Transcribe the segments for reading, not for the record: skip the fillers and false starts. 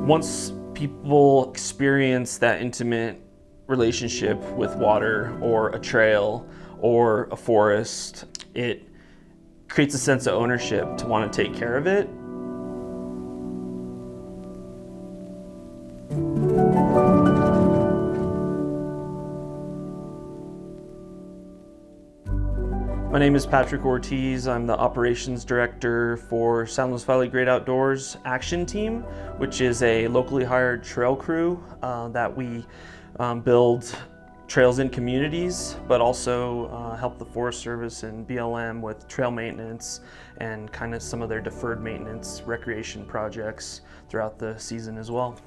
Once people experience that intimate relationship with water or a trail or a forest, it creates a sense of ownership to want to take care of it. My name is Patrick Ortiz. I'm the operations director for San Luis Valley Great Outdoors Action Team, which is a locally hired trail crew that we build trails in communities, but also help the Forest Service and BLM with trail maintenance and kind of some of their deferred maintenance recreation projects throughout the season as well.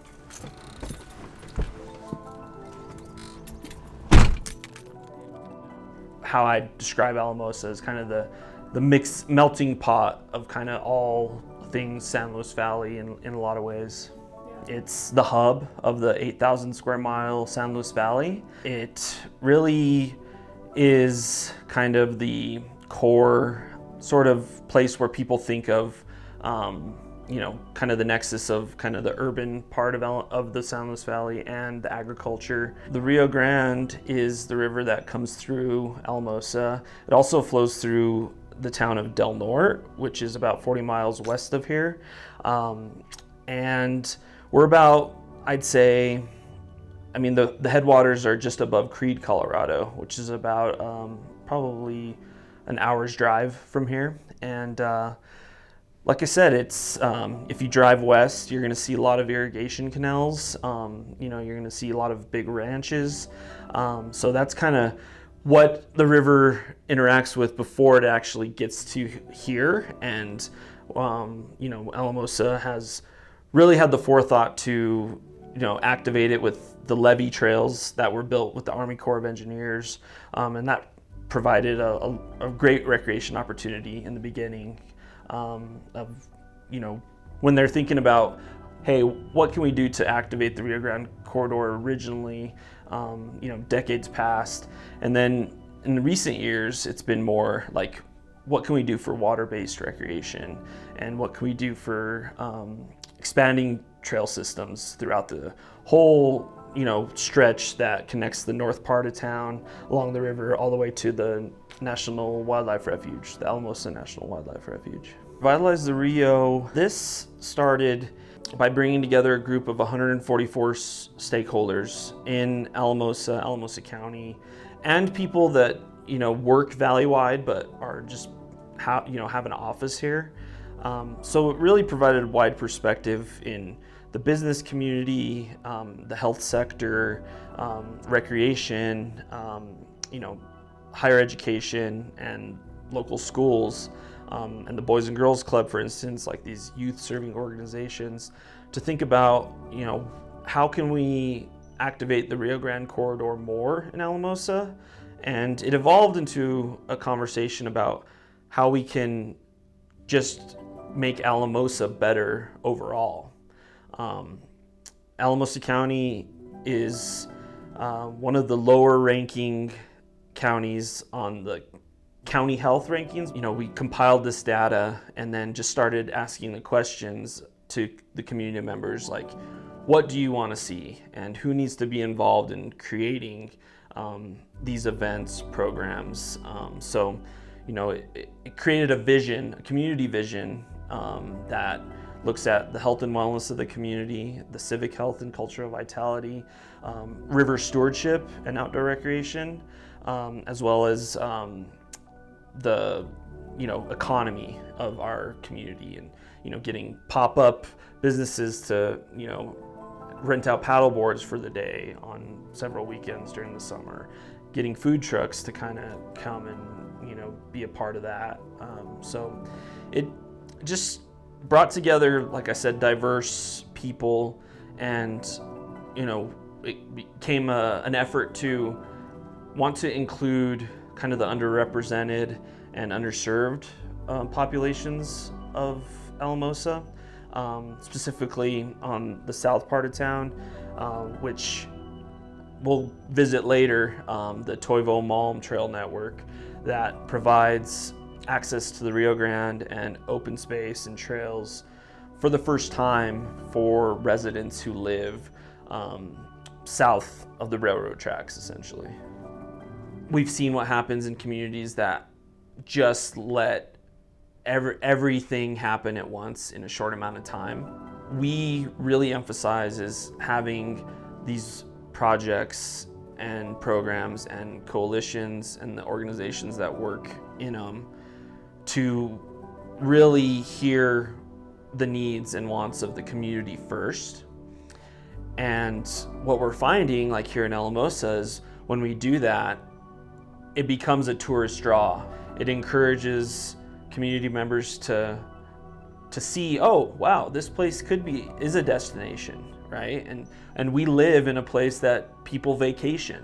How I describe Alamosa is kind of the mixed melting pot of kind of all things San Luis Valley in a lot of ways. It's the hub of the 8,000 square mile San Luis Valley. It really is kind of the core sort of place where people think of kind of the nexus of kind of the urban part of the San Luis Valley and the agriculture. The Rio Grande is the river that comes through Alamosa. It also flows through the town of Del Norte, which is about 40 miles west of here. And we're about, I'd say, the headwaters are just above Creede, Colorado, which is about probably an hour's drive from here. And like I said, it's if you drive west, you're going to see a lot of irrigation canals. You're going to see a lot of big ranches. So that's kind of what the river interacts with before it actually gets to here. And Alamosa has really had the forethought to activate it with the levee trails that were built with the Army Corps of Engineers, and that provided a great recreation opportunity in the beginning. When they're thinking about, hey, what can we do to activate the Rio Grande corridor originally, decades past. And then in the recent years, it's been more like, what can we do for water-based recreation? And what can we do for expanding trail systems throughout the whole stretch that connects the north part of town along the river all the way to the National Wildlife Refuge, the Alamosa National Wildlife Refuge. Revitalize the Rio, this started by bringing together a group of 144 stakeholders in Alamosa County, and people that work valley-wide but are just have an office here. So it really provided a wide perspective in the business community, the health sector, recreation, higher education, and local schools, and the Boys and Girls Club, for instance, like these youth serving organizations, to think about, how can we activate the Rio Grande corridor more in Alamosa? And it evolved into a conversation about how we can just make Alamosa better overall. Alamosa County is one of the lower ranking counties on the county health rankings. We compiled this data and then just started asking the questions to the community members, like, what do you want to see and who needs to be involved in creating these events, programs. So it created a vision, a community vision that looks at the health and wellness of the community, the civic health and cultural vitality, river stewardship and outdoor recreation, as well as the economy of our community, and getting pop-up businesses to rent out paddle boards for the day on several weekends during the summer, getting food trucks to kind of come and be a part of that. So it just brought together, like I said, diverse people, and it became an effort to want to include kind of the underrepresented and underserved populations of Alamosa, specifically on the south part of town, which we'll visit later, the Toivo Malm Trail Network that provides access to the Rio Grande and open space and trails for the first time for residents who live south of the railroad tracks, essentially. We've seen what happens in communities that just let everything happen at once in a short amount of time. We really emphasize is having these projects and programs and coalitions and the organizations that work in them to really hear the needs and wants of the community first. And what we're finding, like here in Alamosa, is when we do that, it becomes a tourist draw. It encourages community members to see, oh wow, this place is a destination, right? And we live in a place that people vacation.